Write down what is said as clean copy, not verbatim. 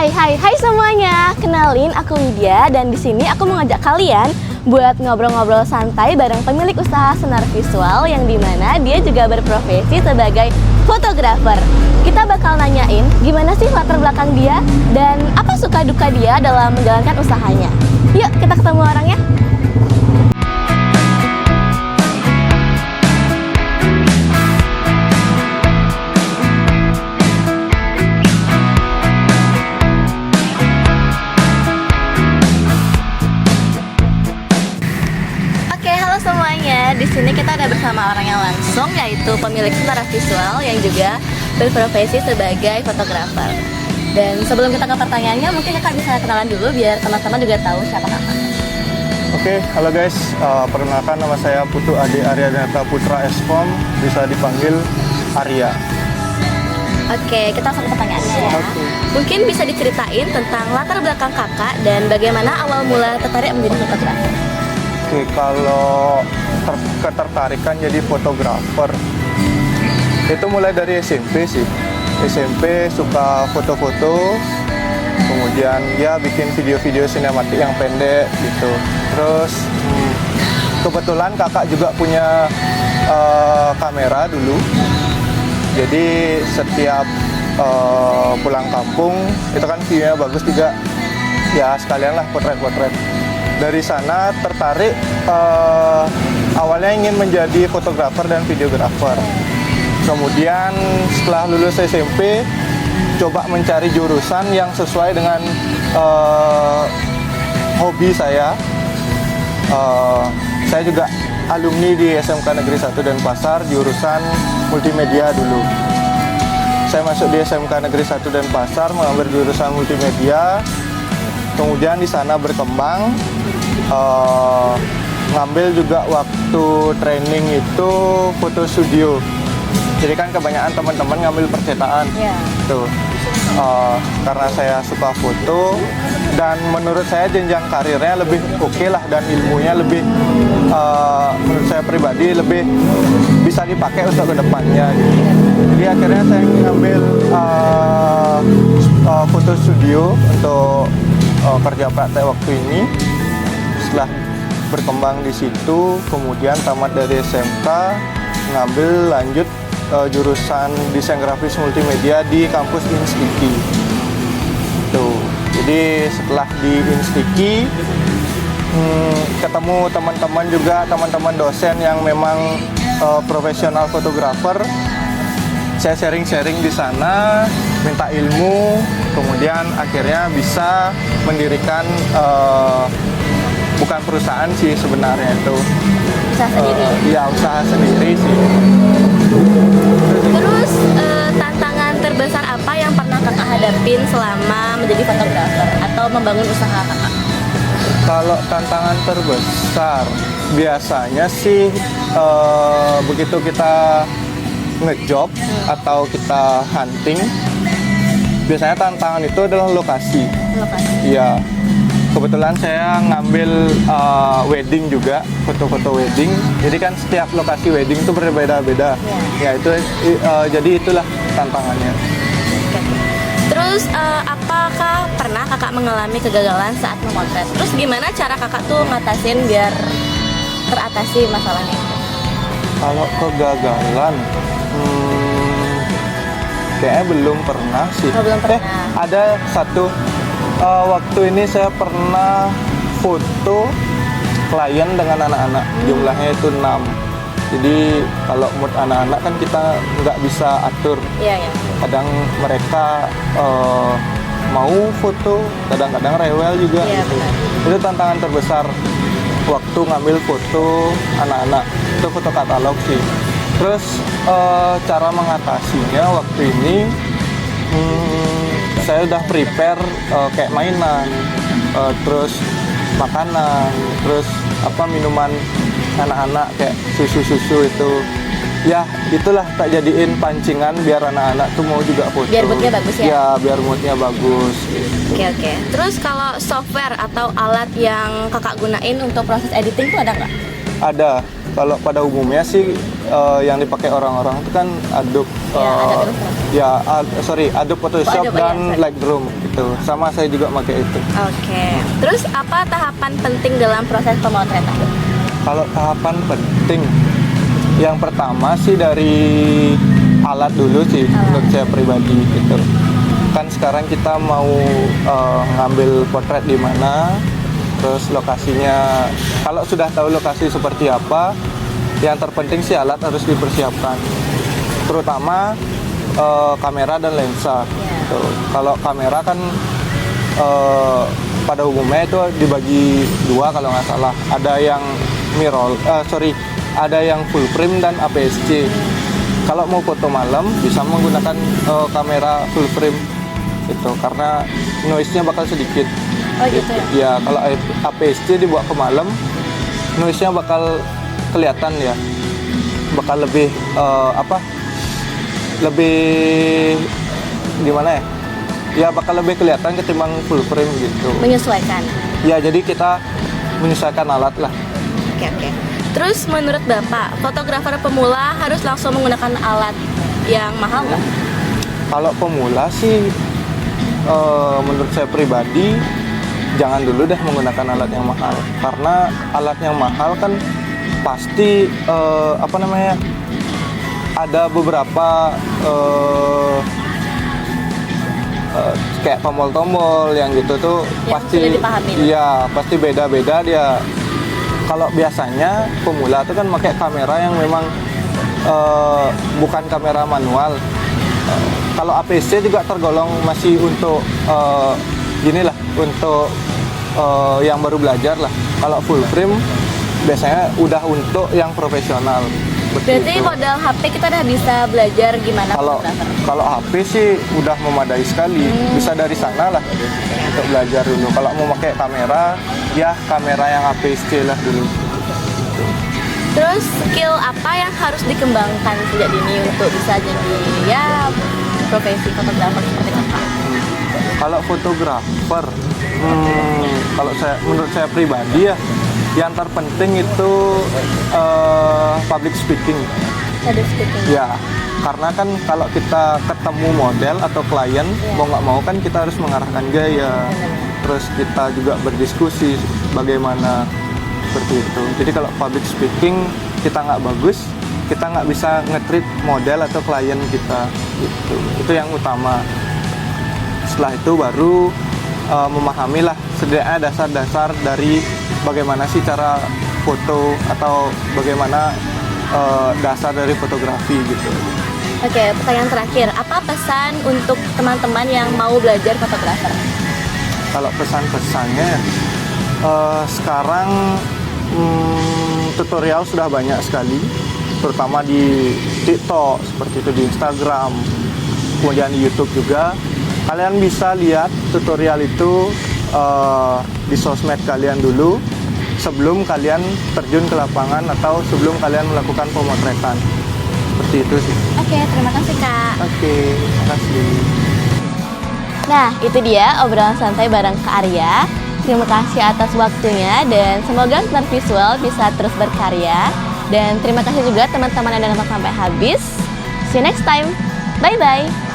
Hai semuanya. Kenalin, aku Widya dan di sini aku mengajak kalian buat ngobrol-ngobrol santai bareng pemilik usaha senar visual yang dimana dia juga berprofesi sebagai fotografer. Kita bakal nanyain gimana sih latar belakang dia dan apa suka duka dia dalam menjalankan usahanya. Yuk kita ketemu orangnya. Di sini kita ada bersama orang yang langsung, yaitu pemilik senar visual yang juga berprofesi sebagai fotografer. Dan sebelum kita ke pertanyaannya, mungkin kakak bisa kenalan dulu biar teman-teman juga tahu siapa kakak. Oke, halo guys, perkenalkan nama saya Putu Ade Aryanata Putra Eskom, bisa dipanggil Arya. Oke, kita langsung ke pertanyaannya ya. Mungkin bisa diceritain tentang latar belakang kakak dan bagaimana awal mula tertarik menjadi fotografer. Oke, kalau ketertarikan jadi fotografer itu mulai dari SMP sih. SMP suka foto-foto, kemudian ya bikin video-video sinematik yang pendek gitu. Terus kebetulan kakak juga punya kamera dulu, jadi setiap pulang kampung itu kan view-nya bagus juga, ya sekalian lah potret-potret. Dari sana tertarik, awalnya ingin menjadi fotografer dan videografer. Kemudian setelah lulus SMP, coba mencari jurusan yang sesuai dengan hobi saya. Saya juga alumni di SMK Negeri 1 Denpasar, jurusan multimedia dulu. Saya masuk di SMK Negeri 1 Denpasar, mengambil jurusan multimedia. Kemudian di sana berkembang, ngambil juga waktu training itu foto studio. Jadi kan kebanyakan teman-teman ngambil percetakan, tuh. Karena saya suka foto dan menurut saya jenjang karirnya lebih oke lah dan ilmunya lebih, menurut saya pribadi lebih bisa dipakai untuk kedepannya. Gitu. Jadi akhirnya saya ngambil foto studio untuk kerja praktek waktu ini. Setelah berkembang di situ, kemudian tamat dari SMK, ngambil lanjut jurusan desain grafis multimedia di kampus Instiki. Tuh. Jadi setelah di Instiki, ketemu teman-teman juga, teman-teman dosen yang memang profesional fotografer. Saya sharing-sharing di sana, minta ilmu, kemudian akhirnya bisa mendirikan bukan perusahaan sih sebenarnya itu. Usaha sendiri? Iya, usaha sendiri sih. Terus tantangan terbesar apa yang pernah kakak hadapin selama menjadi fotografer atau membangun usaha kakak? Kalau tantangan terbesar, biasanya sih begitu kita ngejob atau kita hunting, biasanya tantangan itu adalah lokasi. Iya. Kebetulan saya ngambil wedding juga, foto-foto wedding. Jadi kan setiap lokasi wedding itu berbeda-beda. Ya itu jadi itulah tantangannya. Terus apakah pernah kakak mengalami kegagalan saat memotret? Terus gimana cara kakak tuh ngatasin biar teratasi masalahnya itu? Kalau kegagalan, kayaknya belum pernah sih. Belum pernah. Ada satu. Waktu ini saya pernah foto klien dengan anak-anak, jumlahnya itu 6. Jadi kalau mood anak-anak kan kita nggak bisa atur. Kadang mereka mau foto, kadang-kadang rewel juga. Gitu. Itu tantangan terbesar waktu ngambil foto anak-anak, itu foto katalog sih. Terus cara mengatasinya waktu ini, saya udah prepare kayak mainan, terus makanan, terus minuman anak-anak kayak susu-susu itu. Ya itulah tak jadiin pancingan biar anak-anak tuh mau juga foto. Biar moodnya bagus ya? Ya biar moodnya bagus. Gitu. Oke. Terus kalau software atau alat yang kakak gunain untuk proses editing tuh ada nggak? Ada. Kalau pada umumnya sih yang dipakai orang-orang itu kan Adobe, Adobe Photoshop Adobe, dan sorry. Lightroom gitu. Sama saya juga pakai itu. Oke. Terus apa tahapan penting dalam proses pemotretan? Kalau tahapan penting, yang pertama sih dari alat dulu sih, menurut saya pribadi gitu. Kan sekarang kita mau ngambil potret di mana, terus lokasinya. Kalau sudah tahu lokasi seperti apa, yang terpenting sih alat harus dipersiapkan, terutama kamera dan lensa. Gitu. Kalau kamera kan pada umumnya itu dibagi dua kalau nggak salah. Ada yang ada yang full frame dan APS-C. Kalau mau foto malam bisa menggunakan kamera full frame itu karena noise-nya bakal sedikit. Oh gitu ya? Ya, kalau APS-C dibawa ke malam, noise-nya bakal kelihatan ya. Bakal lebih lebih gimana ya? Ya bakal lebih kelihatan ketimbang full frame gitu. Menyesuaikan. Ya, jadi kita menyesuaikan alat lah. Oke. Terus menurut Bapak, fotografer pemula harus langsung menggunakan alat yang mahal nggak? Kalau pemula sih, menurut saya pribadi, jangan dulu deh menggunakan alat yang mahal. Karena alat yang mahal kan pasti ada beberapa kayak tombol-tombol yang gitu tuh Yang pasti, sudah dipahami. iya pasti beda-beda dia. Kalau biasanya pemula tuh kan pakai kamera yang memang bukan kamera manual. Kalau APS-C juga tergolong masih untuk untuk yang baru belajar lah. Kalau full frame biasanya udah untuk yang profesional. Berarti modal HP kita udah bisa belajar gimana Kalau fotografer? kalau HP sih udah memadai sekali, bisa dari sana lah untuk belajar dulu. Kalau mau pakai kamera, ya kamera yang APS-C lah dulu. Terus skill apa yang harus dikembangkan sejak dini untuk bisa jadi ya profesi fotografer seperti Bapak? Kalau fotografer, menurut saya pribadi ya, yang terpenting itu public speaking. Public speaking. Ya, karena kan kalau kita ketemu model atau klien, mau nggak mau kan kita harus mengarahkan gaya, terus kita juga berdiskusi bagaimana seperti itu. Jadi kalau public speaking kita nggak bagus, kita nggak bisa nge-treat model atau klien kita. Gitu. Itu yang utama. Setelah itu baru memahami lah setidaknya dasar-dasar dari bagaimana sih cara foto atau bagaimana dasar dari fotografi gitu. Oke, pertanyaan terakhir, apa pesan untuk teman-teman yang mau belajar fotografer? Kalau pesan-pesannya, sekarang tutorial sudah banyak sekali, terutama di TikTok, seperti itu di Instagram, kemudian di YouTube juga. Kalian bisa lihat tutorial itu di sosmed kalian dulu, sebelum kalian terjun ke lapangan atau sebelum kalian melakukan pemotretan. Seperti itu sih. Oke, terima kasih Kak. Oke, makasih. Nah, itu dia obrolan santai bareng Kak Arya. Terima kasih atas waktunya dan semoga Senar Visual bisa terus berkarya. Dan terima kasih juga teman-teman yang udah nonton sampai habis. See you next time. Bye-bye.